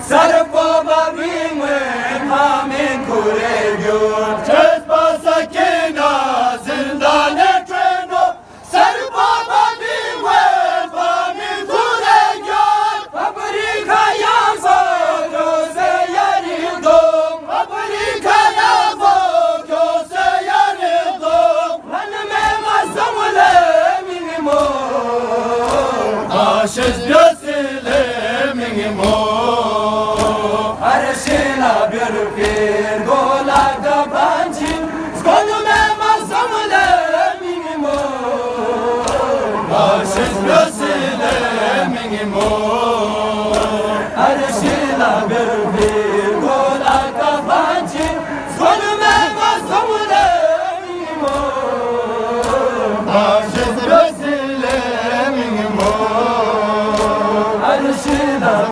Sarı baba bimin hamin kure gör. Tez basa kena zindan etreno. Sarı baba bimin hamin kure gör. Fabrika yansa göze yarıldım. Fabrika yansa göze yarıldım. Hanıme mazamule minimo. Aşız gözüle minimo. Arşına bir pir golada bancı. Skolume mazamule minimo. Aşız gözüle minimo. Arşına bir pir golada bancı. Skolume mazamule minimo. Aşız gözüle minimo. Arşına